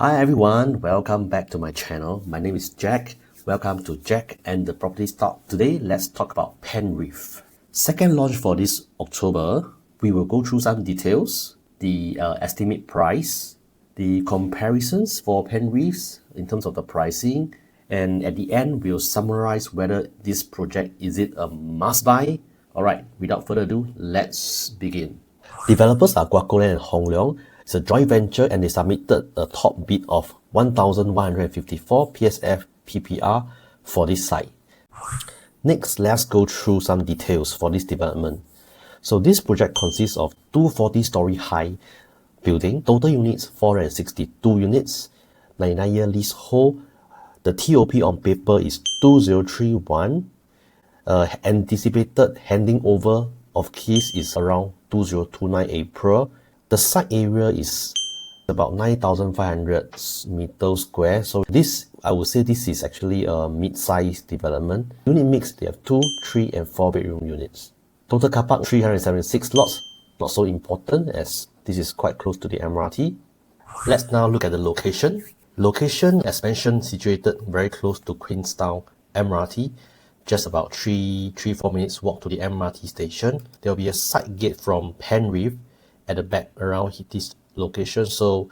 Hi everyone, welcome back to my channel. My name is Jack. Welcome to Jack and the Property Talk. Today, let's talk about Penrith. Second launch for this October. We will go through some details, the estimate price, the comparisons for Penrith in terms of the pricing, and at the end, we'll summarize whether this project is it a must buy. Alright, without further ado, let's begin. Developers are GuocoLand Hong Leong. It's a joint venture and they submitted a top bid of 1,154 PSF PPR for this site. Next, let's go through some details for this development. So this project consists of 240-story high building, total units 462 units, 99-year leasehold. The TOP on paper is 2031. Anticipated handing over of keys is around 2029 April. The site area is about 9,500 meters square. So this, I would say this is actually a mid-sized development. Unit mix, they have 2, 3 and 4 bedroom units. Total car park 376 lots. Not so important as this is quite close to the MRT. Let's now look at the location. Location, as mentioned, situated very close to Queenstown MRT. Just about 3-4 minutes walk to the MRT station. There will be a side gate from Penrith at the back around this location, so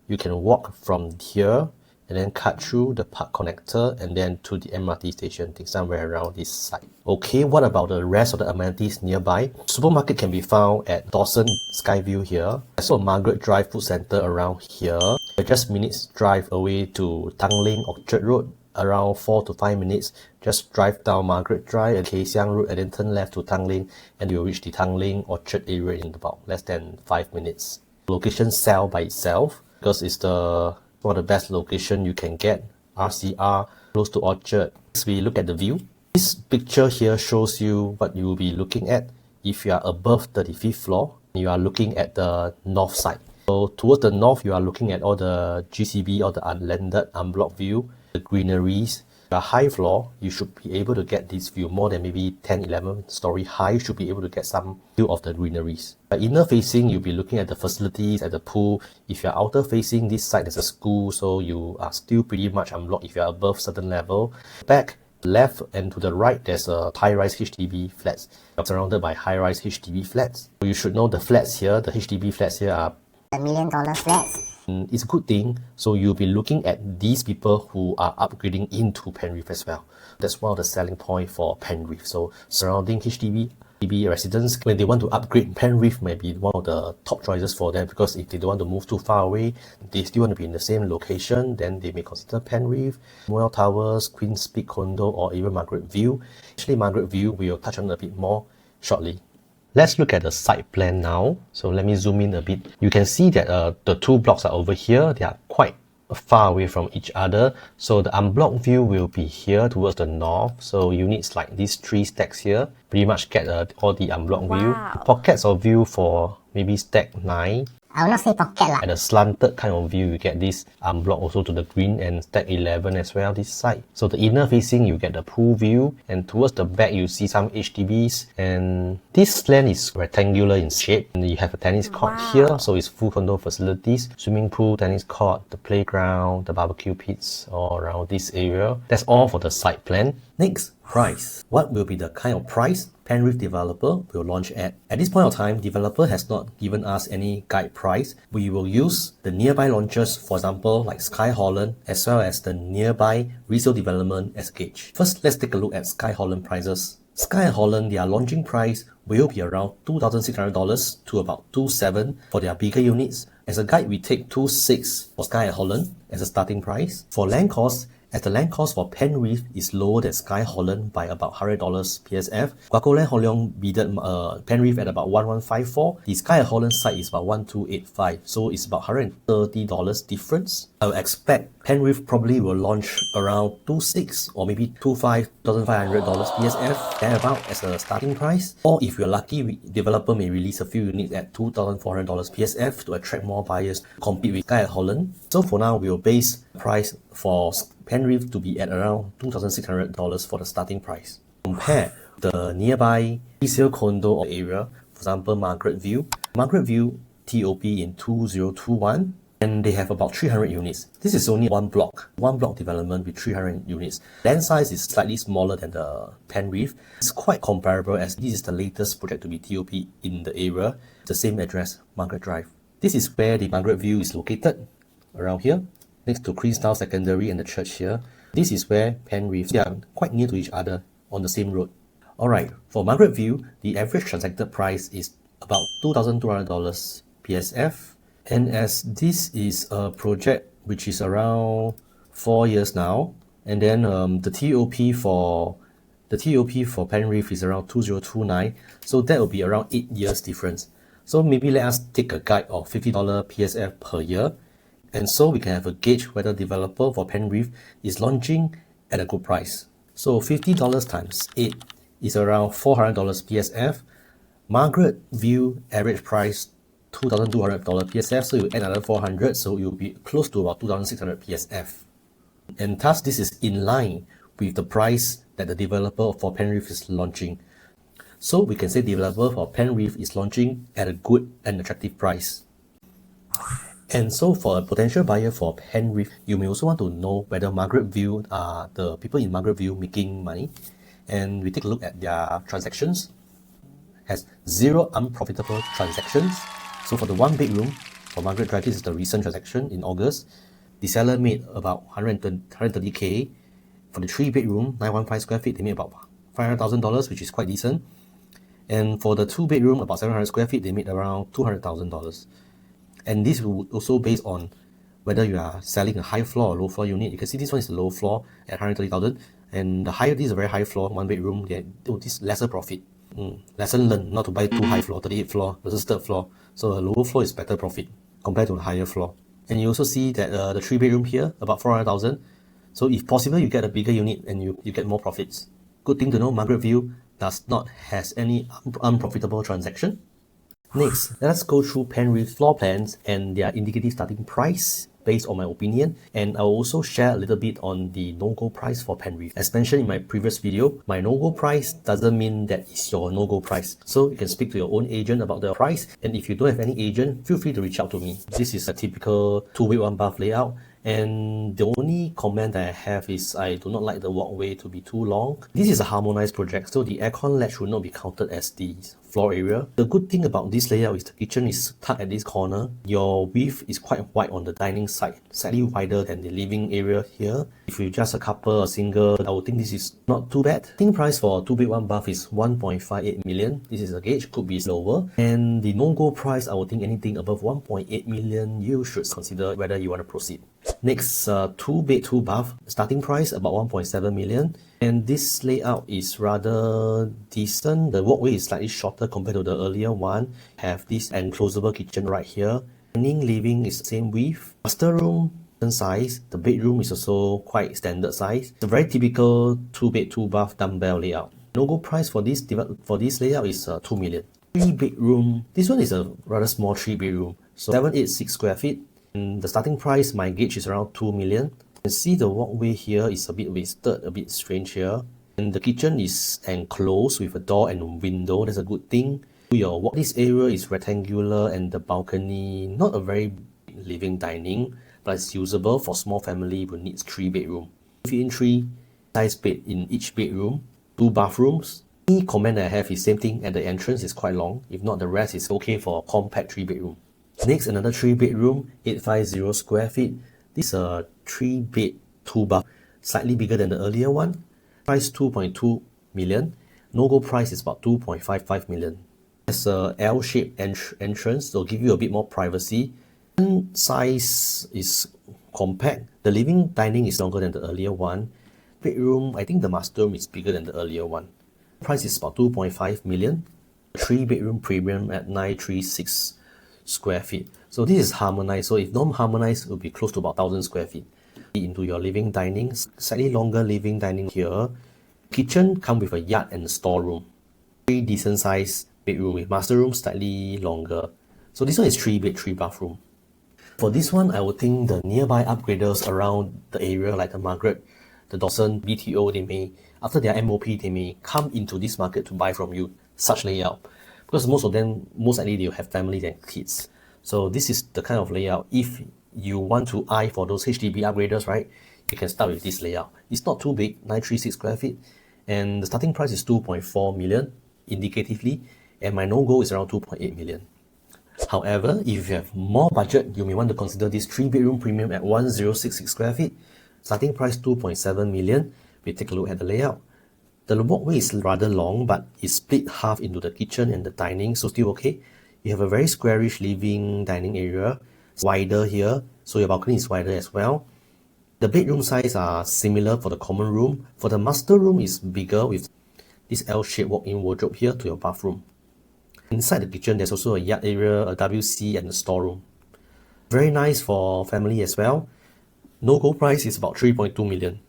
you can walk from here and then cut through the park connector and then to the MRT station, think somewhere around this site. Okay, what about the rest of the amenities nearby? Supermarket can be found at Dawson Skyview here. There's also a Margaret Drive food center around here. Just minutes drive away to Tanglin Orchard Road. Around 4 to 5 minutes, just drive down Margaret Drive and Kay Siang Road and then turn left to Tanglin and you'll reach the Tanglin Orchard area in about less than 5 minutes. Location sell by itself because it's one of the best location you can get. RCR, close to Orchard. Next, we look at the view. This picture here shows you what you will be looking at if you are above 35th floor. You are looking at the north side. So towards the north, you are looking at all the GCB or the unlanded, unblocked view. The greeneries. The high floor, you should be able to get this view more than maybe 10-11 story high. You should be able to get some view of the greeneries. By inner facing, you'll be looking at the facilities, at the pool. If you're outer facing, this side there's a school, so you are still pretty much unblocked if you're above certain level. Back, left and to the right, there's a high-rise HDB flats. You're surrounded by high-rise HDB flats. So you should know the flats here, the HDB flats here are $1 million flats. It's a good thing, so you'll be looking at these people who are upgrading into Penrith as well. That's one of the selling points for Penrith. So surrounding HDB residents, when they want to upgrade, Penrith may be one of the top choices for them, because if they don't want to move too far away, they still want to be in the same location, then they may consider Penrith, Moel Towers, Queensway condo, or even Margaret View. Actually, Margaret View we'll touch on a bit more shortly. Let's look at the site plan now. So let me zoom in a bit. You can see that the two blocks are over here. They are quite far away from each other. So the unblocked view will be here towards the north. So units like these 3 stacks here pretty much get all the unblocked view. Pockets of view for maybe stack 9. I will not say pocket lah. At a slanted kind of view, you get this unblocked also to the green, and stack 11 as well this side. So the inner facing, you get the pool view, and towards the back you see some HDBs, and this land is rectangular in shape. And you have a tennis court here, so it's full condo facilities, swimming pool, tennis court, the playground, the barbecue pits all around this area. That's all for the site plan. Next, price. What will be the kind of price Penrith developer will launch at? At this point of time, developer has not given us any guide price. We will use the nearby launches, for example, like Skye Holland, as well as the nearby resale development as gauge. First, let's take a look at Skye Holland prices. Skye Holland, their launching price will be around $2,600 to about $2,700 for their bigger units. As a guide, we take $2,600 for Skye Holland as a starting price. For land cost, as the land cost for Penrith is lower than Skye Holland by about $100 PSF. GuocoLand Hong Leong bidded Penrith at about $1,154. The Skye Holland site is about $1,285, so it's about $130 difference. I would expect Penrith probably will launch around $2,600 or maybe $2,500 PSF, thereabout as a starting price. Or if you're lucky, developer may release a few units at $2,400 PSF to attract more buyers to compete with Skye Holland. So for now, we'll base price for Penrith to be at around $2,600 for the starting price. Compare the nearby resale condo area, for example, Margaret View. Margaret View TOP in 2021. And they have about 300 units. This is only one block development with 300 units. Land size is slightly smaller than the Penrith. It's quite comparable as this is the latest project to be TOP in the area. The same address, Margaret Drive. This is where the Margaret View is located, around here, next to Queenstown Secondary and the church here. This is where Penrith, they are quite near to each other on the same road. Alright, for Margaret View, the average transacted price is about $2,200 PSF. And as this is a project which is around 4 years now, and then the TOP for Penrith is around 2029, so that will be around 8 years difference. So maybe let us take a guide of $50 PSF per year, and so we can have a gauge whether developer for Penrith is launching at a good price. So $50 times 8 is around $400 PSF. Margaret View average price $2,200 PSF, so you add another 400, so you'll be close to about 2,600 PSF. And thus this is in line with the price that the developer for Penrith is launching. So we can say developer for Penrith is launching at a good and attractive price. And so for a potential buyer for Penrith, you may also want to know whether Margaret View are the people in Margaret View making money. And we take a look at their transactions. Has 0 unprofitable transactions. So for the 1 bedroom for Margaret Drive, this is the recent transaction in August. The seller made about 130k. For the 3 bedroom, 915 square feet, they made about $500,000, which is quite decent. And for the 2 bedroom, about 700 square feet, they made around $200,000. And this will also based on whether you are selling a high floor or low floor unit. You can see this one is a low floor at 130,000, and the higher, this is a very high floor, 1 bedroom, this lesser profit. Lesson learned, not to buy too high floor, 38th floor versus 3rd floor. So a lower floor is better profit compared to a higher floor. And you also see that the 3 bedroom here, about 400,000. So if possible, you get a bigger unit and you get more profits. Good thing to know, Margaret View does not has any unprofitable transaction. Next, let us go through Penrith floor plans and their indicative starting price based on my opinion, and I'll also share a little bit on the no-go price for Penrith. As mentioned in my previous video, my no-go price doesn't mean that it's your no-go price. So you can speak to your own agent about the price, and if you don't have any agent, feel free to reach out to me. This is a typical 2-bed 1-bath layout, and the only comment that I have is I do not like the walkway to be too long. This is a harmonized project, so the aircon ledge will not be counted as the floor area. The good thing about this layout is the kitchen is tucked at this corner. Your width is quite wide on the dining side, slightly wider than the living area here. If you're just a couple or single, I would think this is not too bad. Starting price for a 2-bed 1-bath is 1.58 million. This is a gauge, could be lower. And the no-go price, I would think anything above 1.8 million, you should consider whether you want to proceed. Next, 2-bed 2-bath, starting price about 1.7 million. And this layout is rather decent. The walkway is slightly shorter compared to the earlier one. Have this enclosable kitchen right here. Dining, living is the same width. Master room size. The bedroom is also quite standard size. It's a very typical 2-bed 2-bath dumbbell layout. No-go price for this layout is 2 million. 3-bedroom. This one is a rather small 3-bedroom. So 786 square feet. And the starting price, my gauge is around 2 million. You can see the walkway here is a bit wasted, a bit strange here. And the kitchen is enclosed with a door and window. That's a good thing. This area is rectangular and the balcony, not a very living dining, but it's usable for small family who needs 3 bedroom. 3 size bed in each bedroom, 2 bathrooms. The comment I have is same thing at the entrance is quite long. If not, the rest is okay for a compact 3 bedroom. Next, another 3 bedroom, 850 square feet. This is a 3-bed 2-bath, slightly bigger than the earlier one. Price 2.2 million. No-go price is about 2.55 million. It's a L-shaped entrance, so give you a bit more privacy. And size is compact. The living dining is longer than the earlier one. Bedroom, I think the master room is bigger than the earlier one. Price is about 2.5 million. 3-bedroom premium at 936 square feet. So this is harmonized. So if non-harmonized, it will be close to about 1,000 square feet. Into your living dining, slightly longer living dining here. Kitchen come with a yard and a storeroom. 3 decent size bedroom with master room slightly longer. So this one is 3-bed 3-bathroom. For this one, I would think the nearby upgraders around the area like the Margaret, the Dawson, BTO, they may, after their MOP, they may come into this market to buy from you such layout. Because most of them, most likely they'll have families and kids. So this is the kind of layout, if you want to eye for those HDB upgraders, right? You can start with this layout. It's not too big, 936 square feet, and the starting price is 2.4 million indicatively, and my no-go is around 2.8 million. However, if you have more budget, you may want to consider this 3-bedroom premium at 1066 square feet. Starting price 2.7 million. We take a look at the layout. The walkway is rather long, but it's split half into the kitchen and the dining, so still okay. You have a very squarish living dining area. It's wider here, so your balcony is wider as well. The bedroom size are similar for the common room. For the master room is bigger with this L-shaped walk-in wardrobe here to your bathroom. Inside the kitchen, there's also a yard area, a WC, and a storeroom. Very nice for family as well. No-go price is about 3.2 million.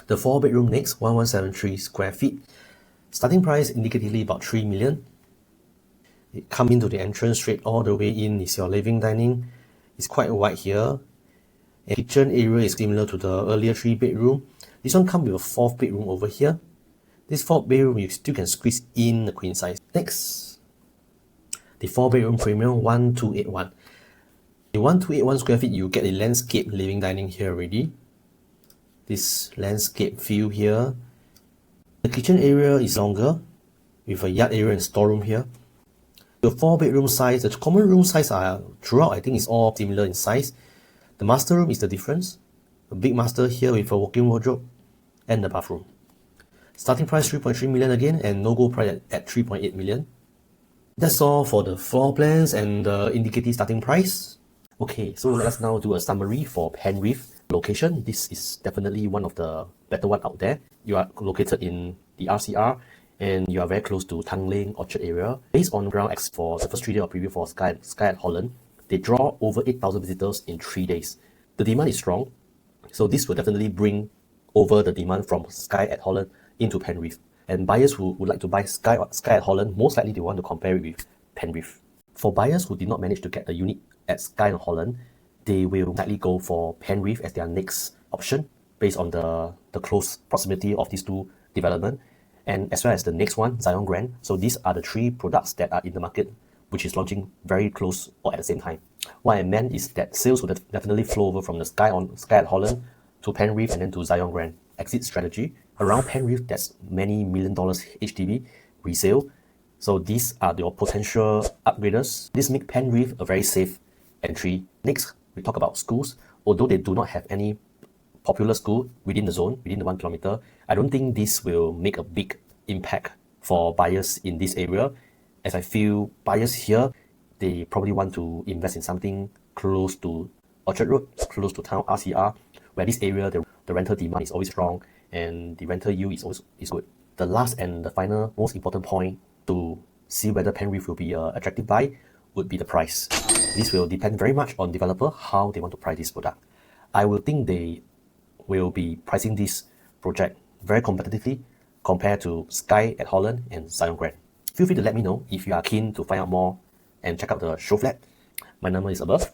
The 4-bedroom next, 1173 square feet. Starting price indicatively about 3 million. You come into the entrance straight all the way in is your living dining. It's quite wide here. And kitchen area is similar to the earlier 3-bedroom. This one comes with a 4th bedroom over here. This 4th bedroom you still can squeeze in the queen size. Next, the 4-bedroom premium 1281. The 1281 square feet, you get a landscape living dining here already. This landscape view here. The kitchen area is longer with a yard area and storeroom here. The 4-bedroom size, the common room size are throughout, I think it's all similar in size. The master room is the difference. A big master here with a walk-in wardrobe and the bathroom. Starting price 3.3 million again, and no-go price at 3.8 million. That's all for the floor plans and the indicative starting price. Okay, so let's now do a summary for Penrith location. This is definitely one of the better one out there. You are located in the RCR and you are very close to Tanglin Orchard area. Based on ground X for the first 3 days of preview for Skye at Holland, they draw over 8,000 visitors in 3 days. The demand is strong, so this will definitely bring over the demand from Skye at Holland into Penrith. And buyers who would like to buy Skye at Holland, most likely they want to compare it with Penrith. For buyers who did not manage to get the unit at Skye at Holland, they will likely go for Penrith as their next option based on the close proximity of these two developments, and as well as the next one, Zion Grand. So these are the 3 products that are in the market, which is launching very close or at the same time. What I meant is that sales will definitely flow over from the Skye at Holland to Penrith and then to Zion Grand. Exit strategy. Around Penrith, there's many $1 million HDB resale. So these are your potential upgraders. This makes Penrith a very safe entry. Next, we talk about schools. Although they do not have any popular school within the zone, within the 1 kilometer, I don't think this will make a big impact for buyers in this area, as I feel buyers here, they probably want to invest in something close to Orchard Road, close to town RCR, where this area, the rental demand is always strong and the rental yield is good. The last and the final most important point to see whether Penrith will be an attractive buy would be the price. This will depend very much on developer, how they want to price this product. I will think they will be pricing this project very competitively compared to Skye at Holland and Zion Grand. Feel free to let me know if you are keen to find out more and check out the show flat. My number is above.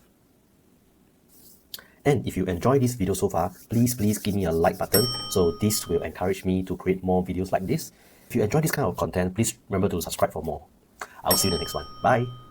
And if you enjoyed this video so far, please give me a like button, so this will encourage me to create more videos like this. If you enjoy this kind of content, please remember to subscribe for more. I'll see you in the next one. Bye!